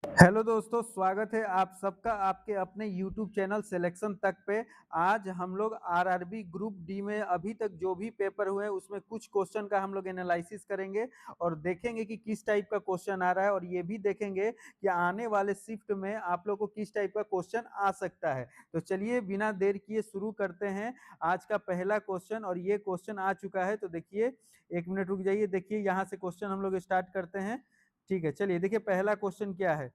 Hello दोस्तों, स्वागत है आप सबका आपके अपने यूट्यूब चैनल सिलेक्शन तक पे। आज हम लोग आरआरबी ग्रुप डी में अभी तक जो भी पेपर हुए हैं उसमें कुछ क्वेश्चन का हम लोग एनालिसिस करेंगे और देखेंगे कि किस टाइप का क्वेश्चन आ रहा है, और ये भी देखेंगे कि आने वाले शिफ्ट में आप लोग को किस टाइप का क्वेश्चन आ सकता है। तो चलिए बिना देर किए शुरू करते हैं आज का पहला क्वेश्चन। और ये क्वेश्चन आ चुका है, तो देखिए, एक मिनट रुक जाइए। देखिए यहाँ से क्वेश्चन हम लोग स्टार्ट करते हैं। ठीक है, चलिए देखिए पहला क्वेश्चन क्या है।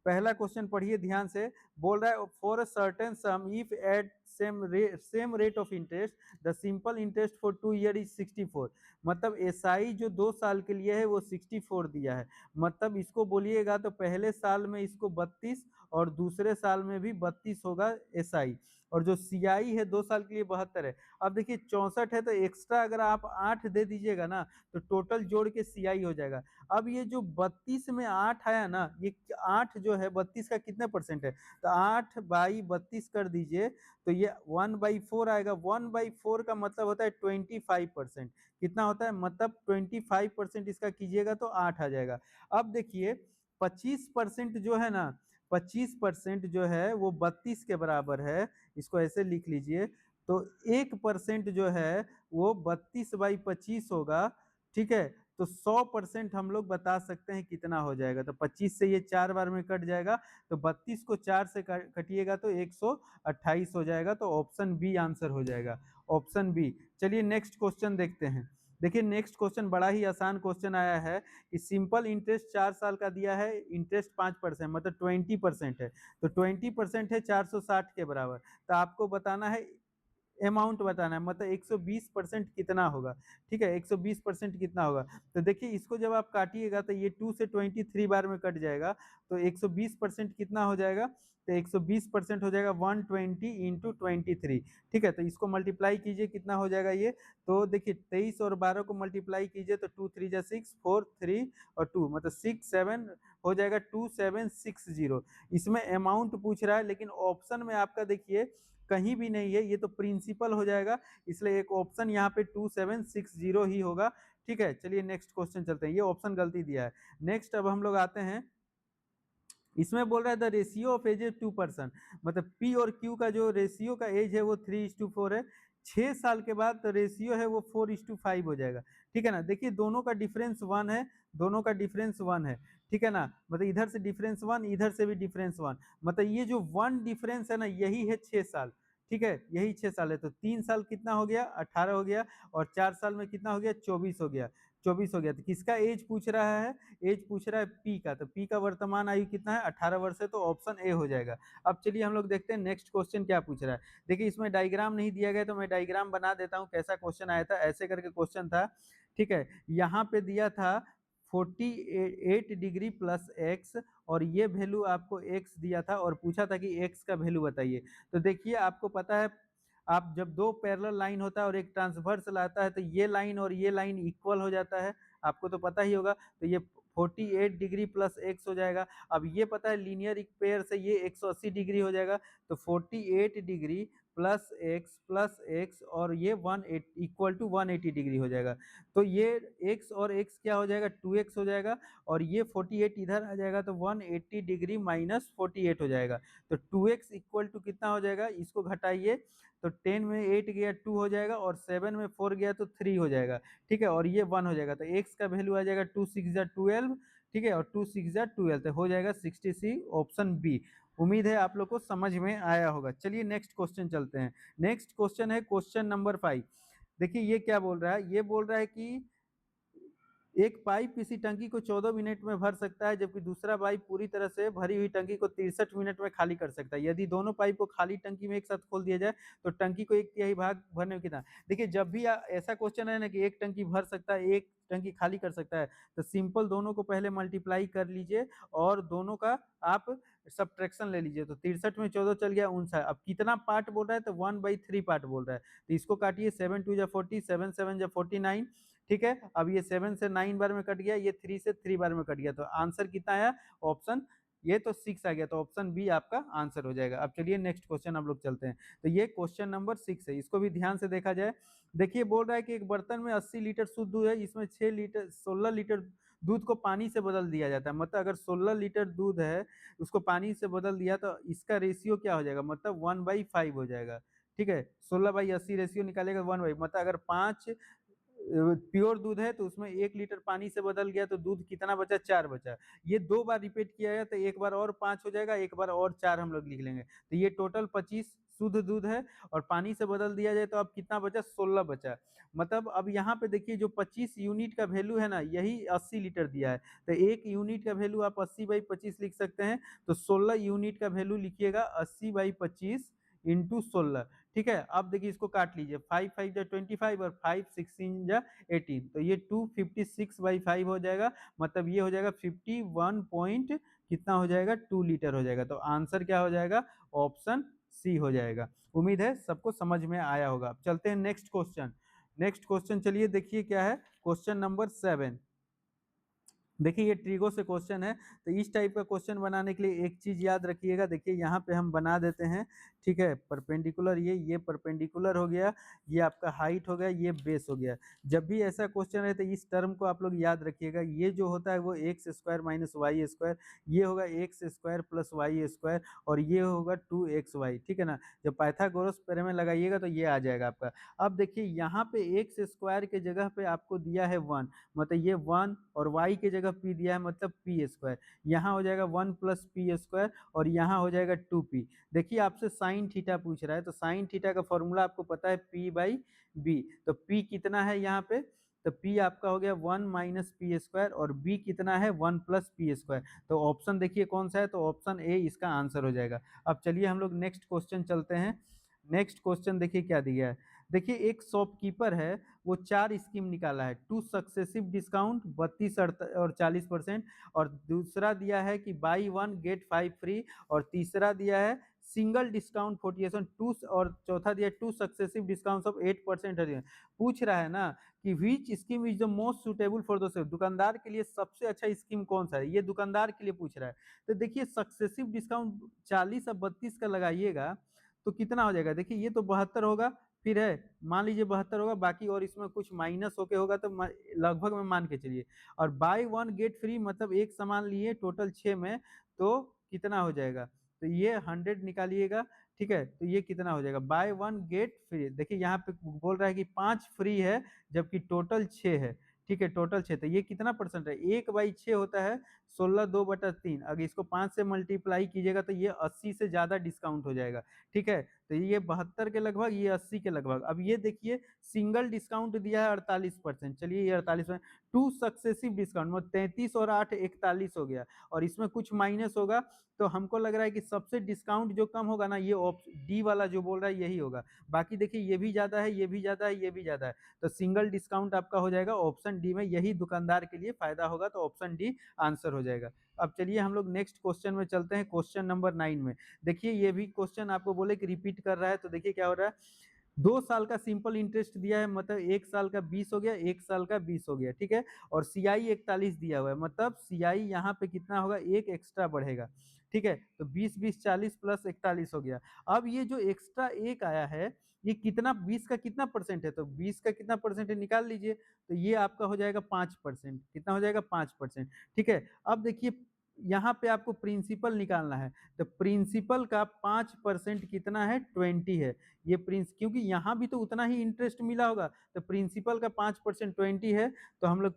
पहला क्वेश्चन पढ़िए ध्यान से। बोल रहा है for a certain some if at same rate of interest the simple interest for 2 year is 64। मतलब एसआई जो 2 साल के लिए है वो 64 दिया है। मतलब इसको बोलिएगा तो पहले साल में इसको 32 और दूसरे साल में भी 32 होगा एसआई। और जो सीआई है 2 साल के लिए 72 है। अब देखिए 64 है तो एक्स्ट्रा अगर आप 8 दे दीजिएगा ना तो टोटल जोड़ के सीआई हो जाएगा। अब ये जो 32 में 8 आया ना, ये 8 जो है 32 का कितने परसेंट है, तो 8/32 कर दीजिए तो ये 1/4 आएगा। 1/4 का मतलब होता है 25%। कितना होता है, मतलब 25% इसका कीजिएगा तो 8 आ जाएगा। अब देखिए 25% जो है ना, 25% जो है वो 32 के बराबर है। इसको ऐसे लिख लीजिए। तो 1% जो है वो 32/25 होगा। ठीक है, तो 100% हम लोग बता सकते हैं कितना हो जाएगा। तो 25 से ये 4 बार में कट जाएगा, तो 32 को 4 से कटिएगा तो 128 हो जाएगा। तो ऑप्शन बी आंसर हो जाएगा, ऑप्शन बी। चलिए नेक्स्ट क्वेश्चन देखते हैं। देखिए नेक्स्ट क्वेश्चन बड़ा ही आसान क्वेश्चन आया है कि सिंपल इंटरेस्ट 4 साल का दिया है, इंटरेस्ट 5% मतलब 20% है। तो 20% है 460 के बराबर। तो आपको बताना है, अमाउंट बताना है, मतलब 120% कितना होगा। ठीक है, 120% कितना होगा। तो देखिए इसको जब आप काटिएगा तो ये 2 से 23 बार में कट जाएगा। तो 120% कितना हो जाएगा, तो 120% हो जाएगा 120 इंटू 23। ठीक है, तो इसको मल्टीप्लाई कीजिए, कितना हो जाएगा ये। तो देखिए 23 और 12 को मल्टीप्लाई कीजिए तो 2 3 जा 6, 4 3 और 2 मतलब 6 7 हो जाएगा 2760। इसमें अमाउंट पूछ रहा है, लेकिन ऑप्शन में आपका देखिए कहीं भी नहीं है, ये तो प्रिंसिपल हो जाएगा। इसलिए एक ऑप्शन यहाँ पे 2760 ही होगा। ठीक है, चलिए नेक्स्ट क्वेश्चन चलते हैं। ये ऑप्शन गलती दिया है। नेक्स्ट अब हम लोग आते हैं, इसमें बोल रहा है द रेशियो ऑफ एज 2%। मतलब पी और क्यू का जो रेशियो का एज है वो 3:4 है। 6 साल के बाद तो रेशियो है वो 4:5 हो जाएगा। ठीक है ना, देखिए दोनों का डिफरेंस 1 है, दोनों का डिफरेंस 1 है। ठीक है ना, मतलब इधर से डिफरेंस 1, इधर से भी डिफरेंस 1। मतलब ये जो 1 डिफरेंस है ना, यही है 6 साल। ठीक है, यही 6 साल है। तो 3 साल कितना हो गया, 18 हो गया। और 4 साल में कितना हो गया, 24 हो गया। 24 हो गया। तो किसका एज पूछ रहा है, एज पूछ रहा है पी का। तो पी का वर्तमान आयु कितना है, 18 वर्ष है। तो ऑप्शन ए हो जाएगा। अब चलिए हम लोग देखते हैं नेक्स्ट क्वेश्चन क्या पूछ रहा है। देखिए इसमें डायग्राम नहीं दिया गया तो मैं डायग्राम बना देता हूँ। कैसा क्वेश्चन आया था, ऐसे करके क्वेश्चन था। ठीक है, यहाँ पे दिया था 48 डिग्री प्लस एक्स, और ये वैल्यू आपको एक्स दिया था और पूछा था कि एक्स का वैल्यू बताइए। तो देखिए आपको पता है, आप जब दो पैरेलल लाइन होता है और एक ट्रांसवर्स लाता है तो ये लाइन और ये लाइन इक्वल हो जाता है। आपको तो पता ही होगा। तो ये 48 डिग्री प्लस एक्स हो जाएगा। अब ये पता है लीनियर पेयर से ये 180 डिग्री हो जाएगा। तो 48 डिग्री प्लस एक्स और ये 180 इक्वल टू 180 डिग्री हो जाएगा। तो ये एक्स और एक्स क्या हो जाएगा, 2x हो जाएगा। और ये 48 इधर आ जाएगा तो 180 डिग्री माइनस 48 हो जाएगा। तो 2x इक्वल टू कितना हो जाएगा, इसको घटाइए। तो 10 में 8 गया 2 हो जाएगा, और 7 में 4 गया तो 3 हो जाएगा। ठीक है, और ये 1 हो जाएगा। तो एक्स का वैल्यू आ जाएगा 2 6 जा 12। ठीक है, और 2 6 जा 12 तो हो जाएगा 66, ऑप्शन बी। उम्मीद है आप लोग को समझ में आया होगा। चलिए नेक्स्ट क्वेश्चन चलते हैं। नेक्स्ट क्वेश्चन है क्वेश्चन नंबर 5। देखिए ये क्या बोल रहा है, ये बोल रहा है कि एक पाइप किसी टंकी को 14 मिनट में भर सकता है, जबकि दूसरा पाइप पूरी तरह से भरी हुई टंकी को 63 मिनट में खाली कर सकता है। यदि दोनों पाइप को खाली टंकी में एक साथ खोल दिया जाए तो टंकी को 1/3 भाग भरने में कितना। देखिए जब भी ऐसा क्वेश्चन है ना कि एक टंकी भर सकता है, एक टंकी खाली कर सकता है, तो सिंपल दोनों को पहले मल्टीप्लाई कर लीजिए और दोनों का आप सब्ट्रैक्शन ले लीजिए। तो 63 में 14 चल गया 59। अब कितना पार्ट बोल रहा है, तो 1/3 पार्ट बोल रहा है। तो इसको काटिए, 7 2 जा 40, 7 7 जा 49। ठीक है, अब ये 7 से 9 बार में कट गया, ये 3 से 3 बार में कट गया। तो आंसर कितना आया, ऑप्शन, ये तो 6 आ गया। तो ऑप्शन बी आपका आंसर हो जाएगा। अब चलिए नेक्स्ट क्वेश्चन हम लोग चलते हैं। तो ये क्वेश्चन नंबर 6 है, इसको भी ध्यान से देखा जाए। देखिए बोल रहा है कि एक बर्तन में 80 लीटर शुद्ध दूध है, इसमें 6 लीटर 16 लीटर दूध को पानी से बदल दिया जाता है। मतलब अगर 16 लीटर दूध है, उसको पानी से बदल दिया तो इसका रेशियो क्या हो जाएगा, मतलब 1/5 हो जाएगा। ठीक है, 16/80 रेशियो निकालेगा 1/, मतलब अगर 5 प्योर दूध है तो उसमें 1 लीटर पानी से बदल गया तो दूध कितना बचा, 4 बचा। ये 2 बार रिपीट किया गया तो एक बार और 5 हो जाएगा, एक बार और 4 हम लोग लिख लेंगे। तो ये टोटल 25 शुद्ध दूध है, और पानी से बदल दिया जाए तो अब कितना बचा, 16 बचा। मतलब अब यहाँ पे देखिए जो 25 यूनिट का वैल्यू है ना, यही 80 लीटर दिया है। तो 1 यूनिट का वैल्यू आप 80/25 लिख सकते हैं। तो 16 यूनिट का वैल्यू लिखिएगा 80/25 इंटू 16। ठीक है, अब देखिए इसको काट लीजिए, 5 5 जा 25 और 5 16 जा 18, तो ये 256/5 हो जाएगा। मतलब ये हो जाएगा 51 पॉइंट कितना हो जाएगा, 2 लीटर हो जाएगा। तो आंसर क्या हो जाएगा, ऑप्शन सी हो जाएगा। उम्मीद है सबको समझ में आया होगा। अब चलते हैं नेक्स्ट क्वेश्चन। नेक्स्ट क्वेश्चन चलिए देखिए क्या है, क्वेश्चन नंबर 7। देखिए ये ट्रिगो से क्वेश्चन है। तो इस टाइप का क्वेश्चन बनाने के लिए एक चीज याद रखिएगा। देखिए यहाँ पे हम बना देते हैं, ठीक है, परपेंडिकुलर, ये परपेंडिकुलर हो गया, ये आपका हाइट हो गया, ये बेस हो गया। जब भी ऐसा क्वेश्चन है तो इस टर्म को आप लोग याद रखिएगा। ये जो होता है वो X square minus Y square, ये होगा X square plus Y square, और ये होगा 2xy। ठीक है ना, जब पाइथागोरस थ्योरम में लगाइएगा तो ये आ जाएगा आपका। अब देखिए यहाँ पे एक्स स्क्वायर के जगह पे आपको दिया है 1, मतलब ये 1, और y की जगह p दिया है मतलब पी स्क्वायर। यहाँ हो जाएगा 1 प्लस पी स्क्वायर, और यहाँ हो जाएगा 2p। देखिए आपसे साइन थीटा पूछ रहा है, तो साइन थीटा का फॉर्मूला आपको पता है p/b। तो p कितना है यहाँ पे, तो p आपका हो गया 1 माइनस पी स्क्वायर, और b कितना है 1 प्लस पी स्क्वायर। तो ऑप्शन देखिए कौन सा है, तो ऑप्शन ए इसका आंसर हो जाएगा। अब चलिए हम लोग नेक्स्ट क्वेश्चन चलते हैं। नेक्स्ट क्वेश्चन देखिए क्या दिया है। देखिए एक शॉपकीपर है, वो 4 स्कीम निकाला है, 2 सक्सेसिव डिस्काउंट 32 और 40%, और दूसरा दिया है कि बाई 1 गेट 5 फ्री, और तीसरा दिया है सिंगल डिस्काउंट 48, टू, और चौथा दिया 2 सक्सेसिव डिस्काउंट ऑफ 8%। पूछ रहा है ना कि which scheme is the most suitable for the sale, दुकानदार के लिए सबसे अच्छा स्कीम कौन सा है, ये दुकानदार के लिए पूछ रहा है। तो देखिए सक्सेसिव डिस्काउंट 40 और 32 का लगाइएगा तो कितना हो जाएगा, देखिए ये तो 72 होगा, फिर है मान लीजिए 72 होगा, बाकी और इसमें कुछ माइनस होके होगा तो लगभग में मान के चलिए। और बाय 1 गेट फ्री मतलब एक सामान लिए टोटल 6 में, तो कितना हो जाएगा, तो ये 100 निकालिएगा। ठीक है, तो ये कितना हो जाएगा, बाय 1 गेट फ्री। देखिए यहाँ पे बोल रहा है कि 5 फ्री है, जबकि टोटल 6 है। ठीक है, टोटल 6, तो ये कितना परसेंट है, 1/6 होता है 16 2/3। अगर इसको 5 से मल्टीप्लाई कीजिएगा तो ये 80 से ज्यादा डिस्काउंट हो जाएगा। ठीक है, तो ये 72 के लगभग, ये 80 के लगभग। अब ये देखिए सिंगल डिस्काउंट दिया है 48%, चलिए ये 48%। 2 सक्सेसिव डिस्काउंट मतलब 33 और 8 41 हो गया, और इसमें कुछ माइनस होगा। तो हमको लग रहा है कि सबसे डिस्काउंट जो कम होगा ना, ये डी वाला जो बोल रहा है यही होगा। बाकी देखिए ये भी ज्यादा है, ये भी ज्यादा है, ये भी ज्यादा है। तो सिंगल डिस्काउंट आपका हो जाएगा ऑप्शन डी में, यही दुकानदार के लिए फायदा होगा, तो ऑप्शन डी आंसर हो जाएगा। अब चलिए हम लोग नेक्स्ट क्वेश्चन में चलते हैं, क्वेश्चन नंबर 9 में। देखिए ये भी क्वेश्चन आपको बोले कि रिपीट कर रहा है, तो देखिए क्या हो रहा है। 2 साल का सिंपल इंटरेस्ट दिया है, मतलब 1 साल का 20 हो गया, 1 साल का 20 हो गया। ठीक है, और CI 41 दिया हुआ है, मतलब CI यहाँ पे कितना होगा, एक एक्स्ट्रा बढ़ेगा। ठीक है, तो 20 20 40 प्लस 41 हो गया। अब ये जो एक्स्ट्रा एक आया है, ये कितना, 20 का कितना परसेंट है, तो 20 का कितना परसेंट है निकाल लीजिए। तो ये आपका हो जाएगा 5%, कितना हो जाएगा 5%। ठीक है, अब देखिए यहाँ पे आपको प्रिंसिपल निकालना है, तो प्रिंसिपल का 5% कितना है, 20 है। ये प्रिंस, क्योंकि यहाँ भी तो उतना ही इंटरेस्ट मिला होगा, तो प्रिंसिपल का 5% 20 है, तो हम लोग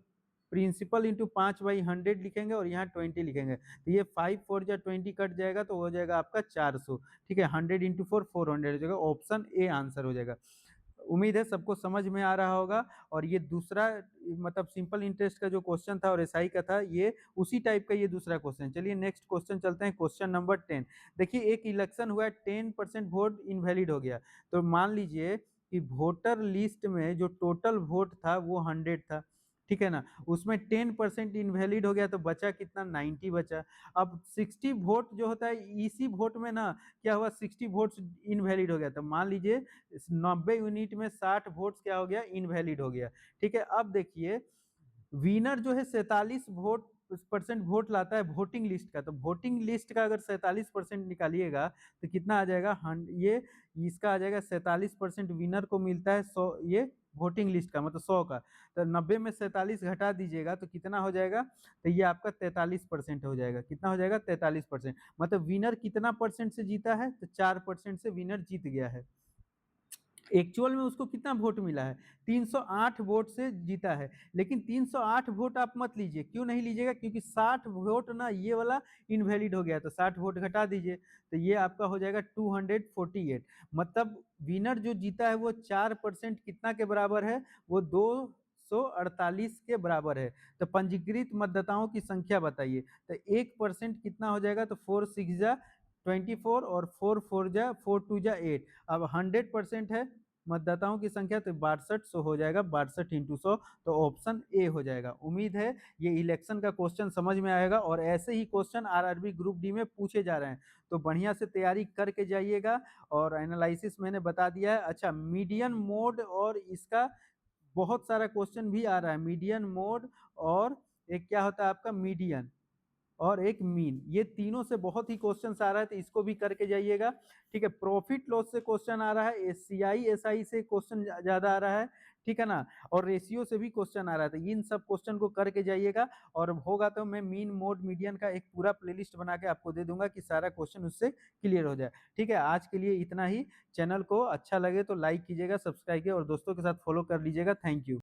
प्रिंसिपल इंटू 5/100 लिखेंगे, और यहाँ 20 लिखेंगे। तो ये 5 4 जा 20 कट जाएगा, तो हो जाएगा आपका 400। ठीक है, 100 इंटू 4 400 हो जाएगा, ऑप्शन ए आंसर हो जाएगा। उम्मीद है सबको समझ में आ रहा होगा। और ये दूसरा मतलब सिंपल इंटरेस्ट का जो क्वेश्चन था और एसआई का था, ये उसी टाइप का ये दूसरा क्वेश्चन। चलिए नेक्स्ट क्वेश्चन चलते हैं, क्वेश्चन नंबर 10। देखिए एक इलेक्शन हुआ है, 10% वोट इनवैलिड हो गया। तो मान लीजिए कि वोटर लिस्ट में जो टोटल वोट था वो 100 था। ठीक है ना, उसमें 10% इनवैलिड हो गया, तो बचा कितना, 90 बचा। अब 60 वोट जो होता है, इसी वोट में ना क्या हुआ, 60 वोट्स इनवैलिड हो गया। तो मान लीजिए 90 यूनिट में 60 वोट्स क्या हो गया, इनवैलिड हो गया। ठीक है, अब देखिए विनर जो है 47% वोट लाता है वोटिंग लिस्ट का। तो वोटिंग लिस्ट का अगर 47% निकालिएगा तो कितना आ जाएगा, ये इसका आ जाएगा 47% विनर को मिलता है, 100 ये वोटिंग लिस्ट का मतलब 100 का, तो 90 में 47 घटा दीजिएगा तो कितना हो जाएगा, तो ये आपका 43% हो जाएगा। कितना हो जाएगा? 43%। मतलब विनर कितना परसेंट से जीता है? तो 4% से विनर जीत गया है। एक्चुअल में उसको कितना वोट मिला है? 308 वोट से जीता है। लेकिन 308 वोट आप मत लीजिए। क्यों नहीं लीजिएगा? क्योंकि 60 वोट ना ये वाला इनवैलिड हो गया, तो 60 वोट घटा दीजिए, तो ये आपका हो जाएगा 248। मतलब विनर जो जीता है वो 4% कितना के बराबर है? वो 248 के बराबर है। तो पंजीकृत मतदाताओं की संख्या बताइए। तो 1% कितना हो जाएगा? तो 4 6 जा 24 और 4 4 जा 4 2 जा 8। अब 100% है मतदाताओं की संख्या, तो 6200 हो जाएगा, 62 इंटू 100, तो ऑप्शन ए हो जाएगा। उम्मीद है ये इलेक्शन का क्वेश्चन समझ में आएगा, और ऐसे ही क्वेश्चन आरआरबी ग्रुप डी में पूछे जा रहे हैं, तो बढ़िया से तैयारी करके जाइएगा। और एनालिसिस मैंने बता दिया है। अच्छा, मीडियन मोड और इसका बहुत सारा क्वेश्चन भी आ रहा है। मीडियन मोड और एक क्या होता है आपका मीडियन, और एक मीन, ये तीनों से बहुत ही क्वेश्चन आ रहा है, तो इसको भी करके जाइएगा। ठीक है, प्रॉफिट लॉस से क्वेश्चन आ रहा है, एससीआई एसआई से क्वेश्चन ज्यादा आ रहा है, ठीक है ना, और रेशियो से भी क्वेश्चन आ रहा है, तो इन सब क्वेश्चन को करके जाइएगा। और होगा तो मैं मीन मोड मीडियन का एक पूरा प्लेलिस्ट बना के आपको दे दूंगा कि सारा क्वेश्चन उससे क्लियर हो जाए। ठीक है, आज के लिए इतना ही। चैनल को अच्छा लगे तो लाइक कीजिएगा, सब्सक्राइब कीजिए और दोस्तों के साथ फॉलो कर लीजिएगा। Thank you.